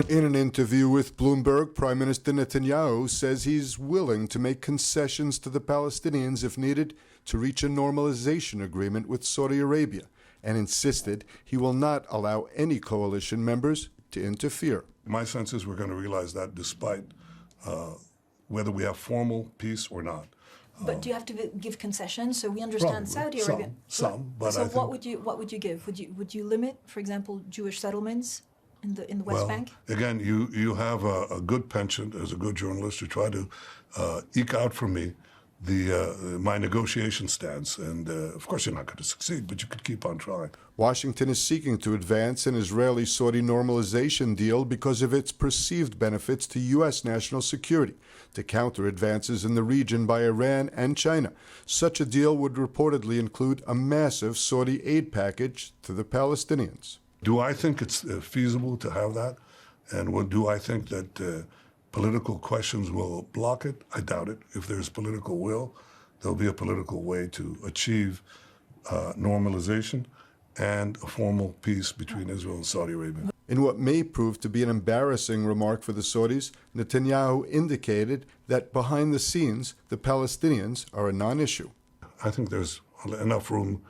In an interview with Bloomberg, Prime Minister Netanyahu says he's willing to make concessions to the Palestinians if needed to reach a normalization agreement with Saudi Arabia, and insisted he will not allow any coalition members to interfere. My sense is we're going to realize that despite whether we have formal peace or not. But do you have to give concessions? So we understand Probably. Saudi Arabia. Some, but so I think, what would you give? Would you limit, for example, Jewish settlements in the West well, Bank? Again, you have a good penchant as a good journalist to try to eke out for me my negotiation stance, and of course you're not going to succeed, but you could keep on trying. Washington is seeking to advance an Israeli-Saudi normalization deal because of its perceived benefits to U.S. national security, to counter advances in the region by Iran and China. Such a deal would reportedly include a massive Saudi aid package to the Palestinians. Do I think it's feasible to have that? And do I think that political questions will block it? I doubt it. If there's political will, there'll be a political way to achieve normalization and a formal peace between Israel and Saudi Arabia. In what may prove to be an embarrassing remark for the Saudis, Netanyahu indicated that behind the scenes, the Palestinians are a non-issue. I think there's enough room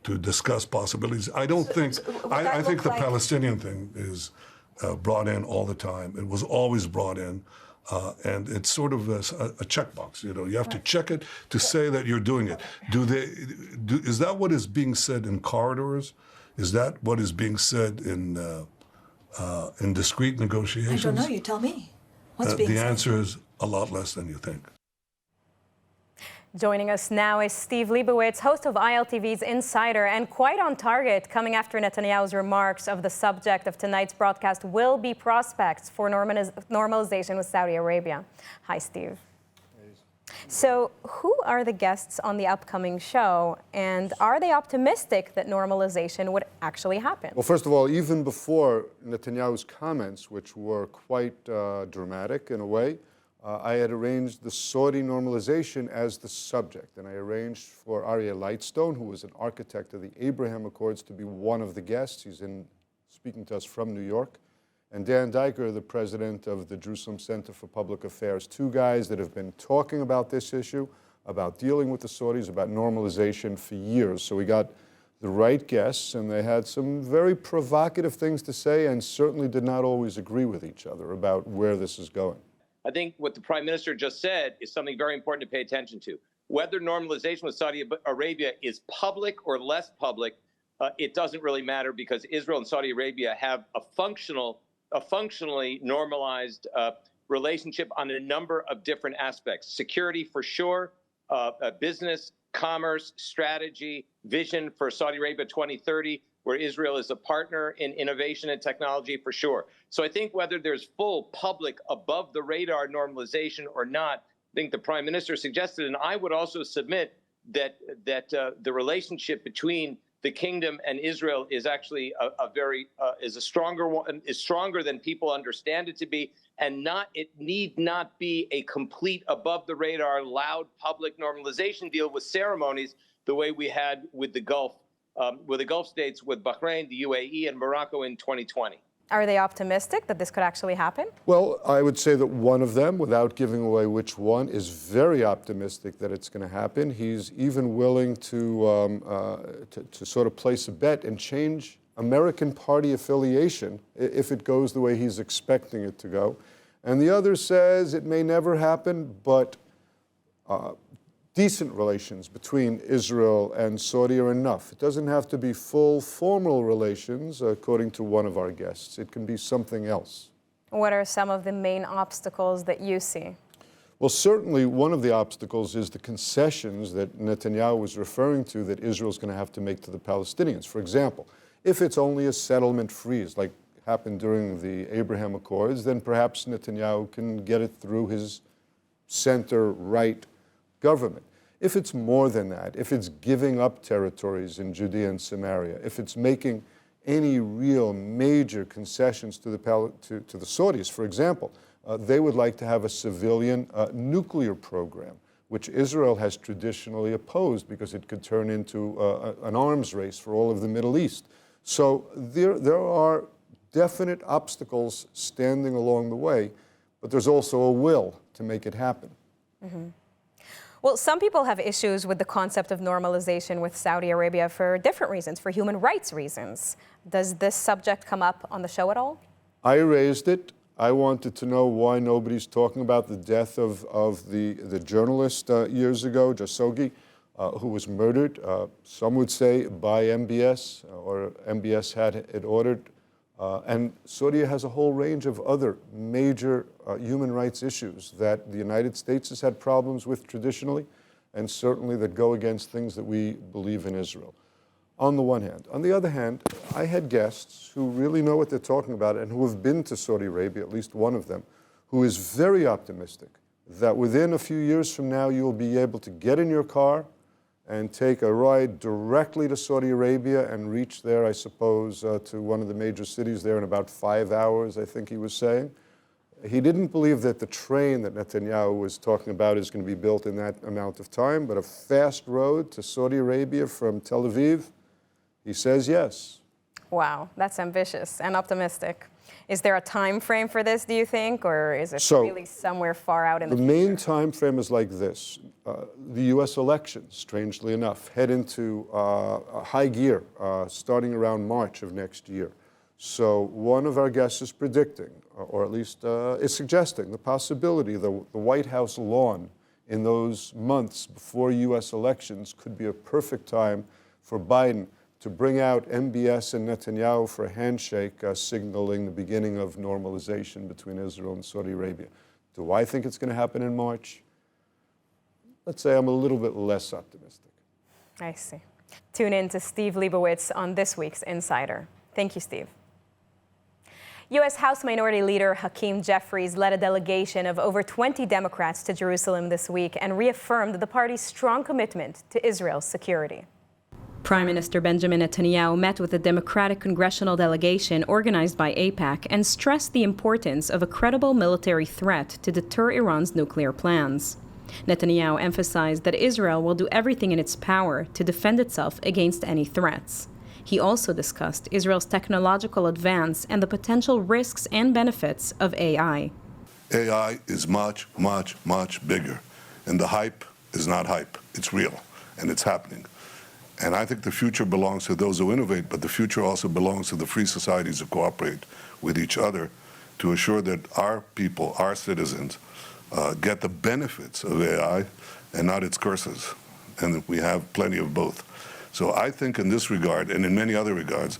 to discuss possibilities. I don't think, I think the Palestinian thing is brought in all the time. It was always brought in, and it's sort of a checkbox. You know, you have to check it to say that you're doing it. Is that what is being said in corridors? Is that what is being said in discrete negotiations? I don't know. You tell me. What's being said? The answer is a lot less than you think. Joining us now is Steve Leibowitz, host of ILTV's Insider, and quite on target, coming after Netanyahu's remarks of the subject of tonight's broadcast will be prospects for normalization with Saudi Arabia. Hi, Steve. So who are the guests on the upcoming show, and are they optimistic that normalization would actually happen? Well, first of all, even before Netanyahu's comments, which were quite dramatic in a way, I had arranged the Saudi normalization as the subject, and I arranged for Aryeh Lightstone, who was an architect of the Abraham Accords, to be one of the guests. He's speaking to us from New York. And Dan Diker, the president of the Jerusalem Center for Public Affairs, two guys that have been talking about this issue, about dealing with the Saudis, about normalization for years. So we got the right guests, and they had some very provocative things to say and certainly did not always agree with each other about where this is going. I think what the Prime Minister just said is something very important to pay attention to. Whether normalization with Saudi Arabia is public or less public, it doesn't really matter, because Israel and Saudi Arabia have a functionally normalized relationship on a number of different aspects. Security, for sure, business, commerce, strategy, vision for Saudi Arabia 2030, where Israel is a partner in innovation and technology, for sure. So I think whether there's full public above-the-radar normalization or not, I think the Prime Minister suggested, and I would also submit that the relationship between the kingdom and Israel is actually is a stronger one, is stronger than people understand it to be, and it need not be a complete above-the-radar, loud public normalization deal with ceremonies the way we had with the Gulf states, with Bahrain, the UAE, and Morocco in 2020. Are they optimistic that this could actually happen? Well, I would say that one of them, without giving away which one, is very optimistic that it's going to happen. He's even willing to sort of place a bet and change American party affiliation if it goes the way he's expecting it to go. And the other says it may never happen, but decent relations between Israel and Saudi are enough. It doesn't have to be full formal relations, according to one of our guests. It can be something else. What are some of the main obstacles that you see? Well, certainly one of the obstacles is the concessions that Netanyahu was referring to that Israel's going to have to make to the Palestinians. For example, if it's only a settlement freeze, like happened during the Abraham Accords, then perhaps Netanyahu can get it through his center-right government. If it's more than that, if it's giving up territories in Judea and Samaria, if it's making any real major concessions to the Saudis, for example, they would like to have a civilian nuclear program, which Israel has traditionally opposed because it could turn into an arms race for all of the Middle East. So there are definite obstacles standing along the way, but there's also a will to make it happen. Well, some people have issues with the concept of normalization with Saudi Arabia for different reasons, for human rights reasons. Does this subject come up on the show at all? I raised it. I wanted to know why nobody's talking about the death of the journalist years ago, Khashoggi, who was murdered, some would say by MBS, or MBS had it ordered. And Saudi has a whole range of other major human rights issues that the United States has had problems with traditionally, and certainly that go against things that we believe in Israel, on the one hand. On the other hand, I had guests who really know what they're talking about and who have been to Saudi Arabia, at least one of them, who is very optimistic that within a few years from now, you'll be able to get in your car and take a ride directly to Saudi Arabia and reach there, I suppose, to one of the major cities there in about 5 hours, I think he was saying. He didn't believe that the train that Netanyahu was talking about is going to be built in that amount of time, but a fast road to Saudi Arabia from Tel Aviv, he says yes. Wow, that's ambitious and optimistic. Is there a time frame for this, do you think, or is it really somewhere far out in the future? The main time frame is like this. The U.S. elections, strangely enough, head into high gear starting around March of next year. So one of our guests is predicting, or at least is suggesting, the possibility the White House lawn in those months before U.S. elections could be a perfect time for Biden to bring out MBS and Netanyahu for a handshake, signaling the beginning of normalization between Israel and Saudi Arabia. Do I think it's going to happen in March? Let's say I'm a little bit less optimistic. I see. Tune in to Steve Leibowitz on this week's Insider. Thank you, Steve. U.S. House Minority Leader Hakeem Jeffries led a delegation of over 20 Democrats to Jerusalem this week and reaffirmed the party's strong commitment to Israel's security. Prime Minister Benjamin Netanyahu met with the Democratic congressional delegation organized by AIPAC and stressed the importance of a credible military threat to deter Iran's nuclear plans. Netanyahu emphasized that Israel will do everything in its power to defend itself against any threats. He also discussed Israel's technological advance and the potential risks and benefits of AI. AI is much, much, much bigger. And the hype is not hype. It's real, and it's happening. And I think the future belongs to those who innovate, but the future also belongs to the free societies who cooperate with each other to assure that our people, our citizens, get the benefits of AI and not its curses. And we have plenty of both. So I think in this regard, and in many other regards,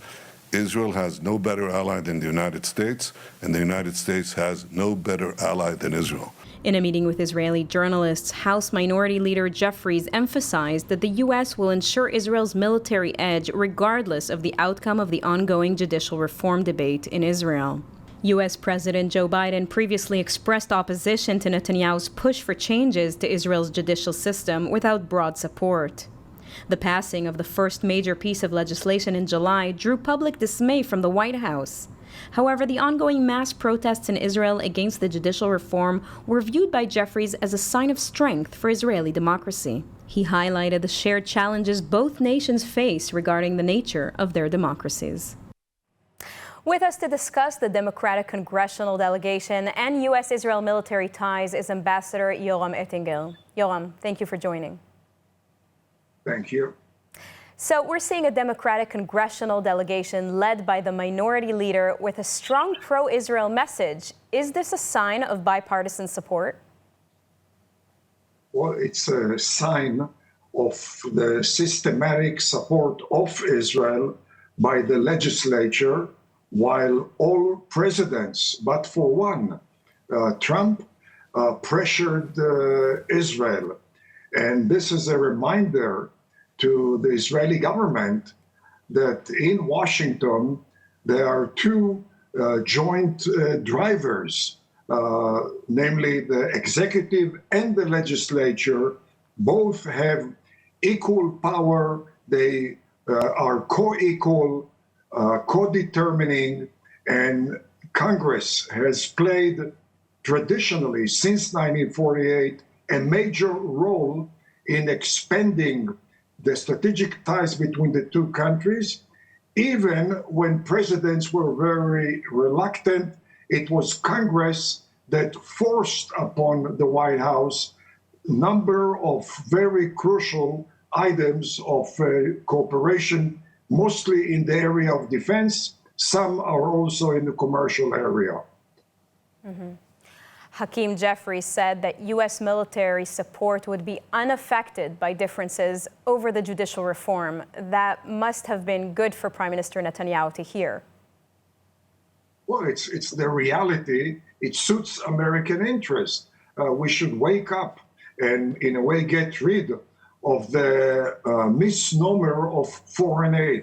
Israel has no better ally than the United States, and the United States has no better ally than Israel. In a meeting with Israeli journalists, House Minority Leader Jeffries emphasized that the U.S. will ensure Israel's military edge regardless of the outcome of the ongoing judicial reform debate in Israel. U.S. President Joe Biden previously expressed opposition to Netanyahu's push for changes to Israel's judicial system without broad support. The passing of the first major piece of legislation in July drew public dismay from the White House. However, the ongoing mass protests in Israel against the judicial reform were viewed by Jeffries as a sign of strength for Israeli democracy. He highlighted the shared challenges both nations face regarding the nature of their democracies. With us to discuss the Democratic congressional delegation and U.S.-Israel military ties is Ambassador Yoram Ettinger. Yoram, thank you for joining. Thank you. So we're seeing a Democratic congressional delegation led by the minority leader with a strong pro-Israel message. Is this a sign of bipartisan support? Well, it's a sign of the systematic support of Israel by the legislature, while all presidents, but for one, Trump, pressured Israel. And this is a reminder to the Israeli government that in Washington, there are two joint drivers, namely the executive and the legislature. Both have equal power. They are co-equal, co-determining, and Congress has played traditionally since 1948 a major role in expanding the strategic ties between the two countries, even when presidents were very reluctant, it was Congress that forced upon the White House number of very crucial items of cooperation, mostly in the area of defense. Some are also in the commercial area. Hakeem Jeffries said that U.S. military support would be unaffected by differences over the judicial reform. That must have been good for Prime Minister Netanyahu to hear. Well, it's the reality. It suits American interest. We should wake up and, in a way, get rid of the misnomer of foreign aid.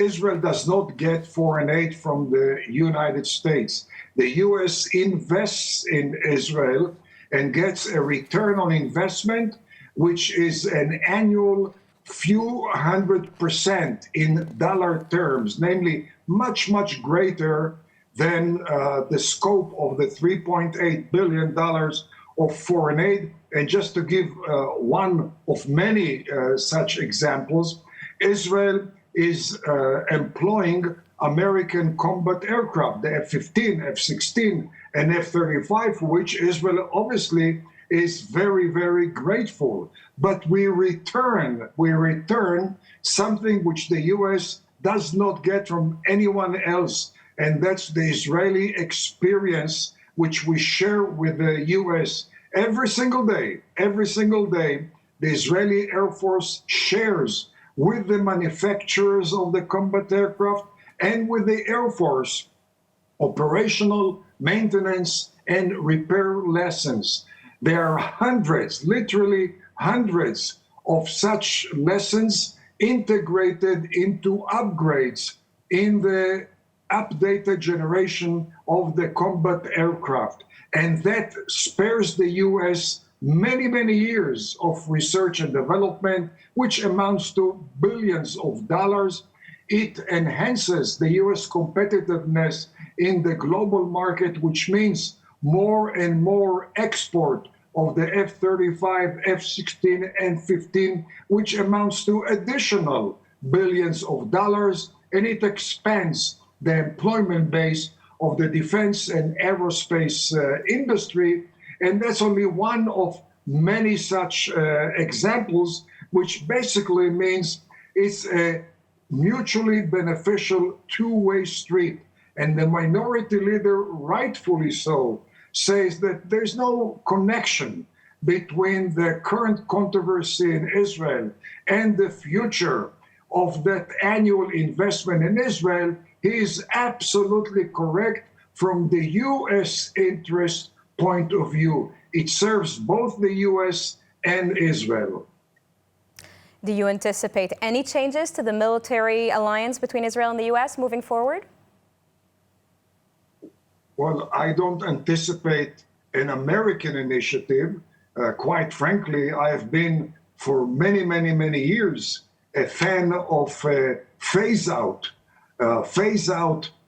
Israel does not get foreign aid from the United States. The U.S. invests in Israel and gets a return on investment, which is an annual few $100 in dollar terms, namely much, much greater than the scope of the $3.8 billion of foreign aid. And just to give one of many such examples, Israel is employing American combat aircraft, the F-15, F-16, and F-35, for which Israel obviously is very, very grateful. But we return something which the U.S. does not get from anyone else, and that's the Israeli experience, which we share with the U.S. Every single day, the Israeli Air Force shares with the manufacturers of the combat aircraft and with the Air Force operational, maintenance, and repair lessons. There are hundreds, literally hundreds of such lessons integrated into upgrades in the updated generation of the combat aircraft. And that spares the U.S. many, many years of research and development, which amounts to billions of dollars. It enhances the U.S. competitiveness in the global market, which means more and more export of the F-35, F-16, and F-15, which amounts to additional billions of dollars, and it expands the employment base of the defense and aerospace industry. And that's only one of many such examples, which basically means it's a mutually beneficial two-way street. And the minority leader, rightfully so, says that there's no connection between the current controversy in Israel and the future of that annual investment in Israel. He is absolutely correct from the U.S. interest point of view. It serves both the U.S. and Israel. Do you anticipate any changes to the military alliance between Israel and the U.S. moving forward? Well, I don't anticipate an American initiative. Quite frankly, I have been for many, many, many years a fan of phase out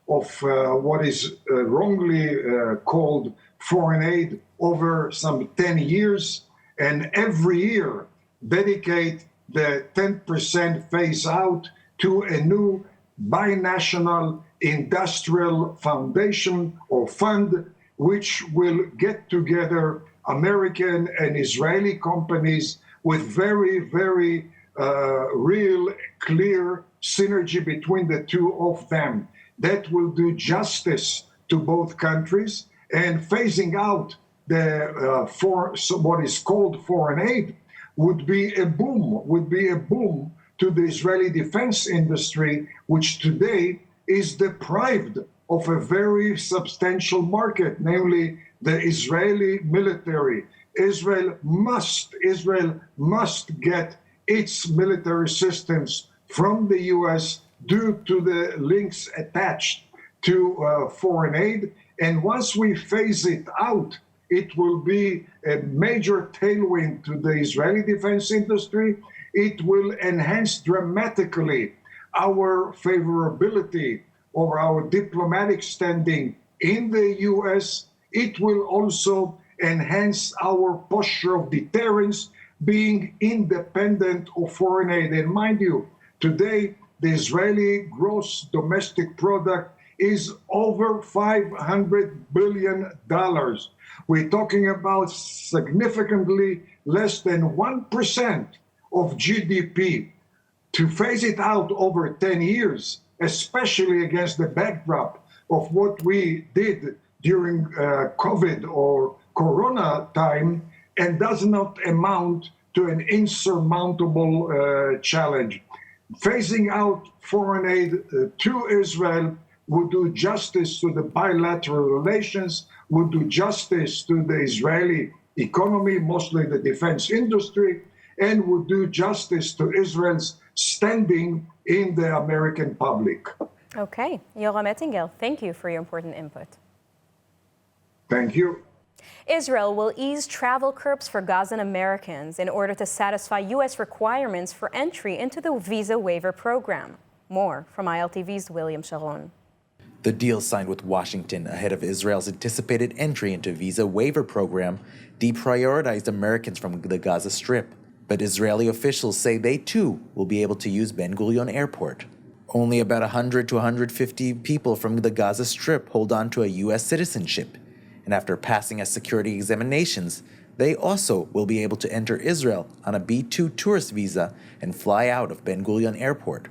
of what is wrongly called foreign aid over some 10 years, and every year dedicate the 10% phase out to a new binational industrial foundation or fund, which will get together American and Israeli companies with very, very real, clear synergy between the two of them. That will do justice to both countries, and phasing out the what is called foreign aid would be a boom to the Israeli defense industry, which today is deprived of a very substantial market, namely the Israeli military. Israel must get its military systems from the U.S. due to the links attached to foreign aid. And once we phase it out, it will be a major tailwind to the Israeli defense industry. It will enhance dramatically our favorability or our diplomatic standing in the U.S. It will also enhance our posture of deterrence, being independent of foreign aid. And mind you, today, the Israeli gross domestic product is over $500 billion. We're talking about significantly less than 1% of GDP. To phase it out over 10 years, especially against the backdrop of what we did during COVID or Corona time, and does not amount to an insurmountable challenge. Phasing out foreign aid to Israel would do justice to the bilateral relations, would do justice to the Israeli economy, mostly the defense industry, and would do justice to Israel's standing in the American public. Okay, Yoram Ettingel, thank you for your important input. Thank you. Israel will ease travel curbs for Gazan Americans in order to satisfy U.S. requirements for entry into the visa waiver program. More from ILTV's William Sharon. The deal signed with Washington ahead of Israel's anticipated entry into visa waiver program deprioritized Americans from the Gaza Strip. But Israeli officials say they too will be able to use Ben Gurion Airport. Only about 100 to 150 people from the Gaza Strip hold on to a U.S. citizenship. And after passing security examinations, they also will be able to enter Israel on a B2 tourist visa and fly out of Ben Gurion Airport.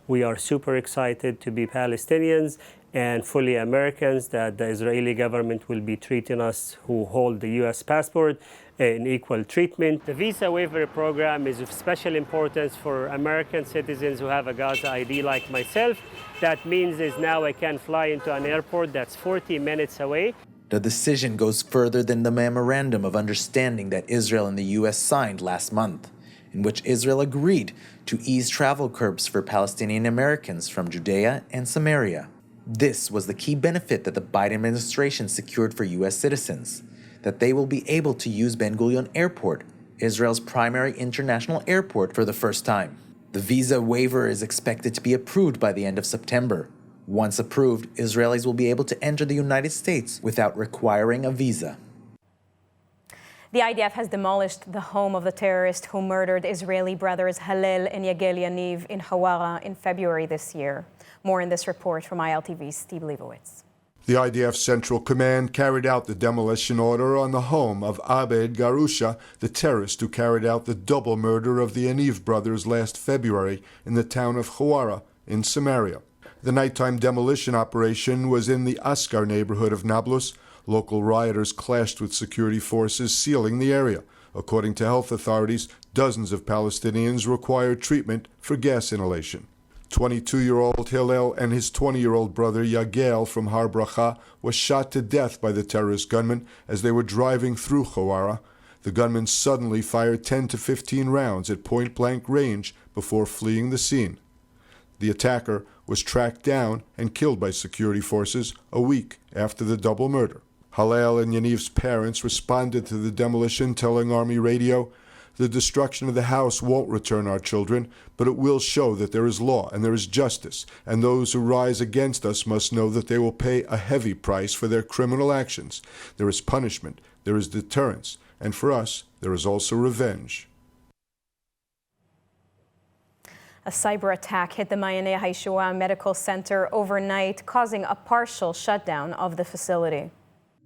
We are super excited to be Palestinians and fully Americans, that the Israeli government will be treating us who hold the U.S. passport in equal treatment. The visa waiver program is of special importance for American citizens who have a Gaza ID like myself. That means is now I can fly into an airport that's 40 minutes away. The decision goes further than the memorandum of understanding that Israel and the U.S. signed last month, in which Israel agreed to ease travel curbs for Palestinian Americans from Judea and Samaria. This was the key benefit that the Biden administration secured for U.S. citizens, that they will be able to use Ben Gurion Airport, Israel's primary international airport, for the first time. The visa waiver is expected to be approved by the end of September. Once approved, Israelis will be able to enter the United States without requiring a visa. The IDF has demolished the home of the terrorist who murdered Israeli brothers Hallel and Yagel Yaniv in Hawara in February this year. More in this report from ILTV's Steve Leibowitz. The IDF Central Command carried out the demolition order on the home of Abed Garusha, the terrorist who carried out the double murder of the Yaniv brothers last February in the town of Hawara in Samaria. The nighttime demolition operation was in the Askar neighborhood of Nablus. Local rioters clashed with security forces sealing the area. According to health authorities, dozens of Palestinians required treatment for gas inhalation. 22-year-old Hillel and his 20-year-old brother Yagel from Har Bracha was shot to death by the terrorist gunmen as they were driving through Hawara. The gunmen suddenly fired 10 to 15 rounds at point-blank range before fleeing the scene. The attacker was tracked down and killed by security forces a week after the double murder. Hallel and Yaniv's parents responded to the demolition, telling Army radio, "The destruction of the house won't return our children, but it will show that there is law and there is justice, and those who rise against us must know that they will pay a heavy price for their criminal actions. There is punishment, there is deterrence, and for us, there is also revenge." A cyber attack hit the Ma'aneh HaYeshua Medical Center overnight, causing a partial shutdown of the facility.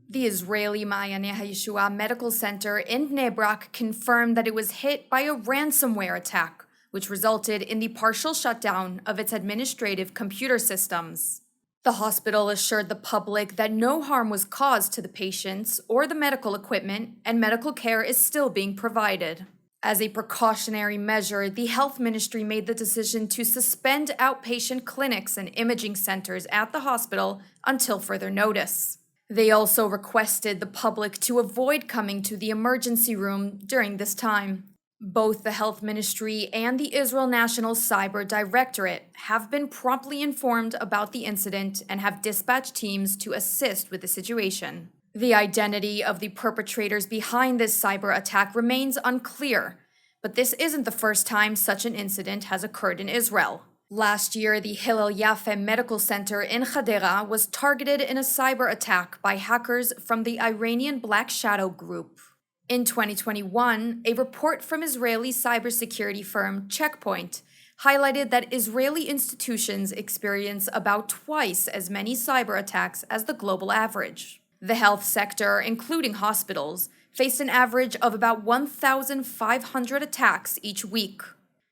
The Israeli Ma'aneh HaYeshua Medical Center in Bnei Brak confirmed that it was hit by a ransomware attack, which resulted in the partial shutdown of its administrative computer systems. The hospital assured the public that no harm was caused to the patients or the medical equipment, and medical care is still being provided. As a precautionary measure, the health ministry made the decision to suspend outpatient clinics and imaging centers at the hospital until further notice. They also requested the public to avoid coming to the emergency room during this time. Both the health ministry and the Israel National Cyber Directorate have been promptly informed about the incident and have dispatched teams to assist with the situation. The identity of the perpetrators behind this cyber attack remains unclear, but this isn't the first time such an incident has occurred in Israel. Last year, the Hillel Yafe Medical Center in Hadera was targeted in a cyber attack by hackers from the Iranian Black Shadow Group. In 2021, a report from Israeli cybersecurity firm Checkpoint highlighted that Israeli institutions experience about twice as many cyber attacks as the global average. The health sector, including hospitals, faced an average of about 1,500 attacks each week.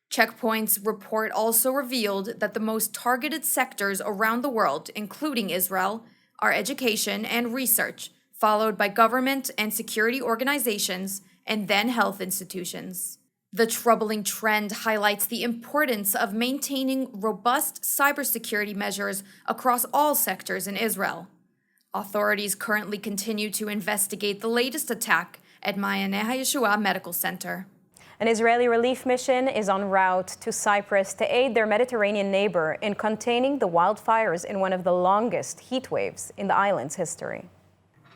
Checkpoint's report also revealed that the most targeted sectors around the world, including Israel, are education and research, followed by government and security organizations, and then health institutions. The troubling trend highlights the importance of maintaining robust cybersecurity measures across all sectors in Israel. Authorities currently continue to investigate the latest attack at Ma'aneh HaYeshua Medical Center. An Israeli relief mission is en route to Cyprus to aid their Mediterranean neighbor in containing the wildfires in one of the longest heat waves in the island's history.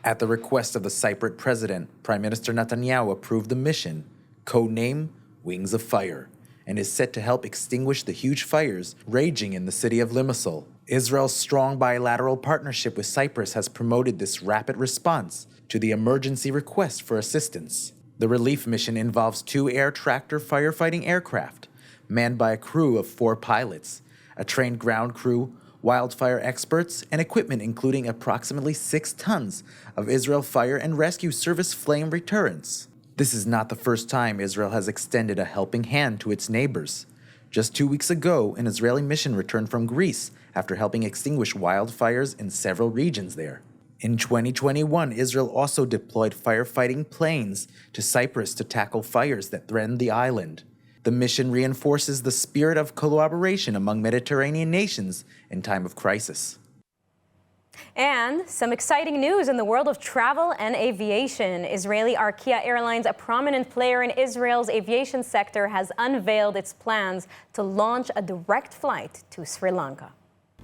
At the request of the Cypriot president, Prime Minister Netanyahu approved the mission, codename Wings of Fire, and is set to help extinguish the huge fires raging in the city of Limassol. Israel's strong bilateral partnership with Cyprus has promoted this rapid response to the emergency request for assistance. The relief mission involves 2 air tractor firefighting aircraft, manned by a crew of 4 pilots, a trained ground crew, wildfire experts, and equipment including approximately 6 tons of Israel Fire and Rescue Service flame retardants. This is not the first time Israel has extended a helping hand to its neighbors. Just 2 weeks ago, an Israeli mission returned from Greece after helping extinguish wildfires in several regions there. In 2021, Israel also deployed firefighting planes to Cyprus to tackle fires that threatened the island. The mission reinforces the spirit of collaboration among Mediterranean nations in time of crisis. And some exciting news in the world of travel and aviation. Israeli Arkia Airlines, a prominent player in Israel's aviation sector, has unveiled its plans to launch a direct flight to Sri Lanka.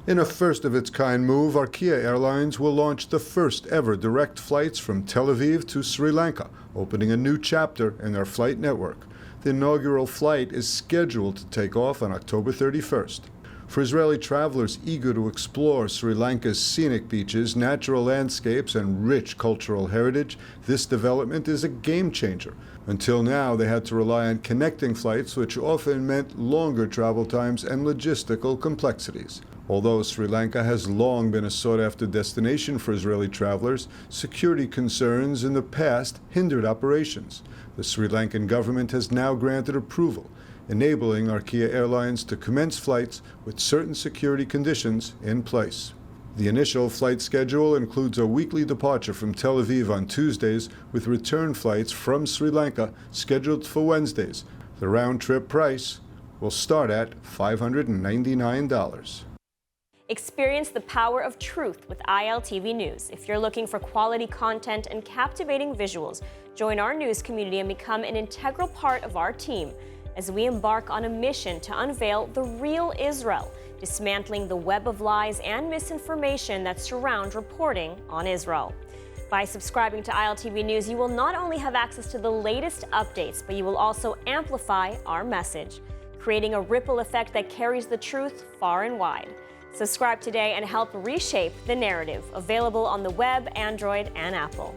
In a first-of-its-kind move, Arkia Airlines will launch the first-ever direct flights from Tel Aviv to Sri Lanka, opening a new chapter in their flight network. The inaugural flight is scheduled to take off on October 31st. For Israeli travelers eager to explore Sri Lanka's scenic beaches, natural landscapes, and rich cultural heritage, this development is a game-changer. Until now, they had to rely on connecting flights, which often meant longer travel times and logistical complexities. Although Sri Lanka has long been a sought-after destination for Israeli travelers, security concerns in the past hindered operations. The Sri Lankan government has now granted approval, enabling Arkia Airlines to commence flights with certain security conditions in place. The initial flight schedule includes a weekly departure from Tel Aviv on Tuesdays, with return flights from Sri Lanka scheduled for Wednesdays. The round-trip price will start at $599. Experience the power of truth with ILTV News. If you're looking for quality content and captivating visuals, join our news community and become an integral part of our team as we embark on a mission to unveil the real Israel, dismantling the web of lies and misinformation that surround reporting on Israel. By subscribing to ILTV News, you will not only have access to the latest updates, but you will also amplify our message, creating a ripple effect that carries the truth far and wide. Subscribe today and help reshape the narrative. Available on the web, Android, and Apple.